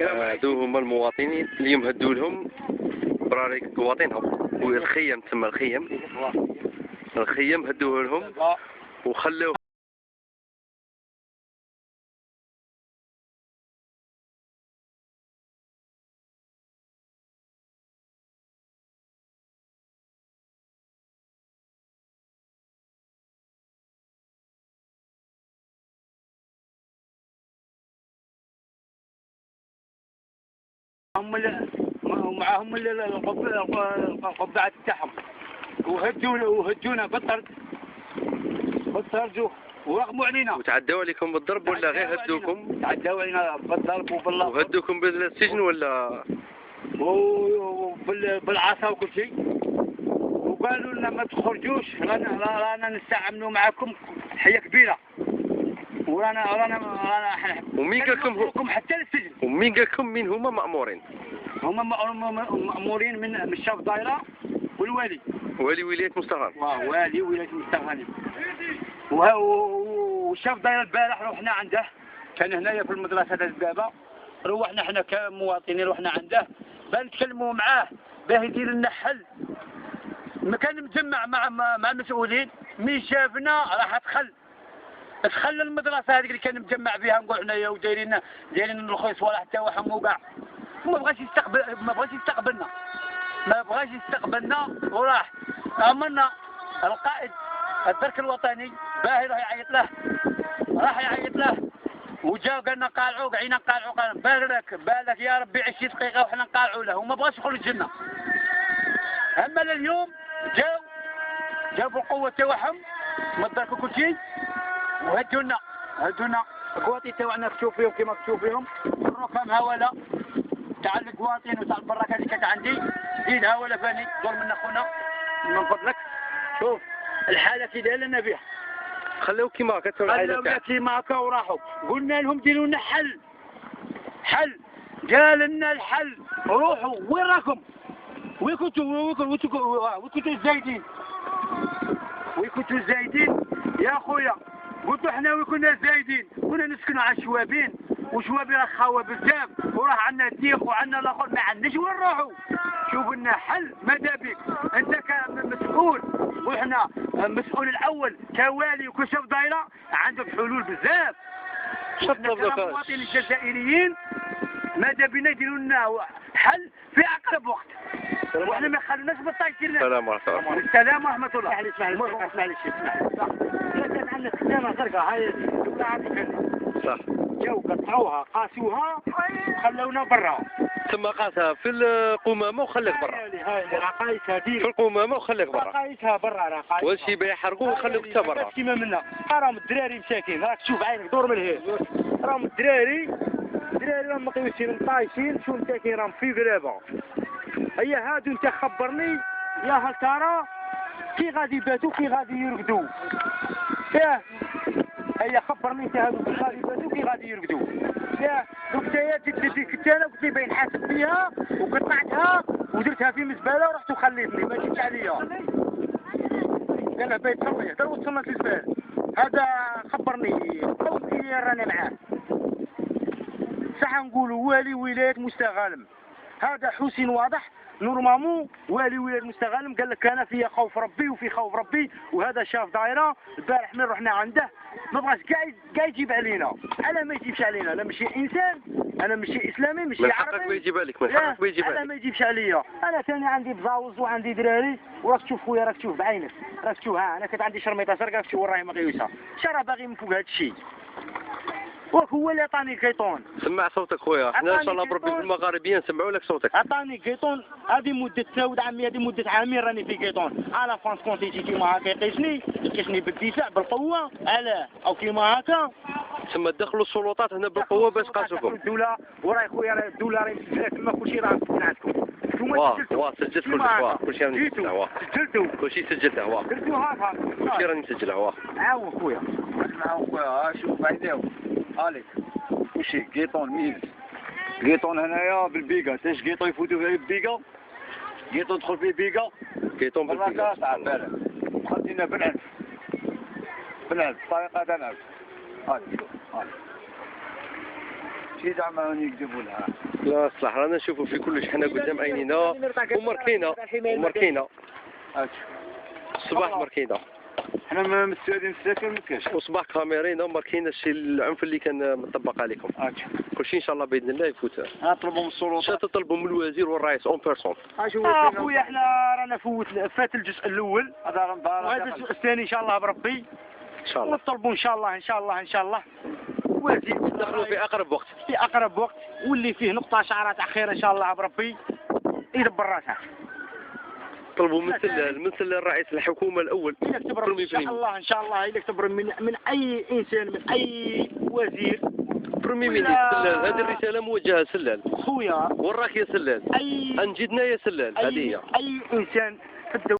هادو هما المواطنين اللي مهدوا لهم براريك قواطنهم، والخيم تسمى الخيم هدوه لهم وخلوه معهم القبعات تاعهم وهدونا بالطرد ورغموا علينا. وتعدوا عليكم بالضرب ولا غير هدوكم؟ تعدوا علينا بالضرب وهدوكم بالسجن ولا بالعصا وكل شيء، وقالوا لنا ما تخرجوش، رانا نستعملوا معكم حية كبيرة، ورانا ومين قالكم حتى للسجن. ومين قالكم مين هما مأمورين؟ هما مأمورين من الشاف دايرة والوالي. والي ولاية مستغانم. والي ولاية مستغانم. والشاف دايرة البارح روحنا عنده، كان هنايا في المدرسة هذا البابا، روحنا احنا كمواطنين روحنا عنده باه نتكلموا معاه باه يدير لنا حل. ما كان مجمع مع المسؤولين، مين شافنا راح تخلى المدرسة هذيك اللي كان مجمع بها نقول حنايا ودايرين الخيص ولا حتى واحد موقع، ما بغاش يستقبلنا وراح عملنا القائد الدرك الوطني باهي راح يعيط له وجا قالنا قالعوا قعينا قالعوا قال بالك يا ربي 20 دقيقة وحنا نقالعوا له وما بغاش يخرج لنا. اما اليوم جابوا القوة تاعهم ما دركوا كل شيء وهدونا القواطي تاعنا تشوف فيهم كيما تشوف فيهم، الركام هاوله تاع القواطين وتاع البراكه اللي كانت عندي زيد هاوله فاني دور من اخونا من فضلك. شوف الحاله كي دايره لنا بها، خلوه كيما هكا خلونا كيما هكا وراحوا. قلنا لهم ديروا لنا حل قال لنا الحل روحوا وين راكم؟ وين كنتوا زايدين يا خويا؟ قلتوا احنا وين كنا زايدين؟ كنا نسكنوا على الشوابين، وشوابين راه خاوه بزاف وراه عندنا الديخ وعندنا الاخر ما عندناش وين نروحوا. شوف لنا حل ماذا بك انت كمسؤول، وحنا المسؤول الاول كوالي وكشاف دايره عندك حلول بزاف. كمواطنين الجزائريين ماذا بنا يديروا لنا حل في اقرب وقت، وحنا ما يخلوناش بالطايشين. السلام عليكم. السلام ورحمه الله. اسمح لي كانت عندنا خدامه زرقاء هاي صح، جاو قطعوها قاسوها خلونا برا. ثم قاسها في القمامه وخليك برا. هاي العقايس هذيك في القمامه وخليك برا. عقايسها برا راه والشي بيحرقوا ويخلوك انت برا. كيما منا راهم الدراري مساكين، راك تشوف عينك دور من الهيل، راهم الدراري راهم مقيوسين طايشين، شو مساكين راهم في غرابه. هي هادو انت خبرني يا هل ترى كي غادي يباتوا كي غادي يرقدوا. ياه هيا خبرني انت هادو كي غادي يباتوا كي غادي يرقدوا. ياه دوك نتايا كنت انا قلت لي باين حاسب فيها وقطعتها ودرتها في مزبله ورحت وخليتني ما جيتش عليا. قال باين تسوي هذا وصلنا للزبال. هذا خبرني قولي راني معاه. صح نقولوا والي ولاية مستغانم، هذا حسين واضح نورمالمون والي ولاية مستغانم قال لك انا في خوف ربي وفي خوف ربي، وهذا شاف دايره البارح من رحنا عنده ما بغاش كاع يجيب علينا. انا ما يجيبش علينا، انا ماشي انسان، انا ماشي اسلامي ماشي عربي. من حقك ما يجيب عليك، من حقك ما يجيب عليك. انا ما يجيبش عليا، انا ثاني عندي بزاوز وعندي دراري وراك تشوف خويا راك تشوف بعينك راك تشوف. ها انا كانت عندي شرميطه زرقاء تشوف راهي مقيوسه، شرا باغي من فوق هذا الشيء وك هو اللي عطاني الكيطون. سمع صوتك خويا، حنا ان شاء الله بربي في المغاربيه نسمعوا لك صوتك. عطاني كيطون هذه مده تعود عمي، هذه مده عامين راني في كيطون. على فانس كونت يجي كيما هكا يقيسني بالدفاع بالقوه علاه او كيما هكا. ثم دخلوا السلطات هنا بالقوه باش قاسوكم. الدوله وراي خويا الدوله راهي مسجله تما كلشي راه مسجل عندكم. واه سجلت كلشي راني مسجله. سجلتو كلشي سجلته. واه درتو هكا كلشي راني مسجله. واه عاون خويا معاهم خويا. شوف بعيداو عليك وشي قيطون ميل قيطون هنايا بالبيقا. تاش قيطون يفوتوا فيه بالبيقا، قيطون تدخل فيه بيقا، قيطون بالبيقا تاع بالك خدينا بنعرف الطريقه تاع نعرف. هادي شي زعما يكذبوا لها. لا صلاح رانا نشوفوا في كلش حنا قدام عينينا وماركينا الصباح ماركينا. حنا مستعدين الساكن ما كاش. وصباح كاميرينا وماركينا الشيء العنف اللي كان مطبق عليكم. كلشي ان شاء الله باذن الله يفوت. نطلبوا من السلطات. شنو تطلبوا من الوزير والرئيس اون بيرسون؟ خويا احنا رانا فات الجزء الاول وهذا الجزء الثاني ان شاء الله بربي ان شاء الله ونطلبوا ان شاء الله ان شاء الله وزير ندخلوا في اقرب وقت. في اقرب وقت واللي فيه نقطه شعره تاع خير ان شاء الله بربي يدبر راسها. طلبوا مثل الرئيس الحكومه الاول. ان شاء الله يكتب من اي انسان من اي وزير. بريمي مينيستر سلال، هذه الرساله موجهه سلال. خويا وراك يا سلال. انجدنا يا سلال هذه هي. اي انسان في الدولة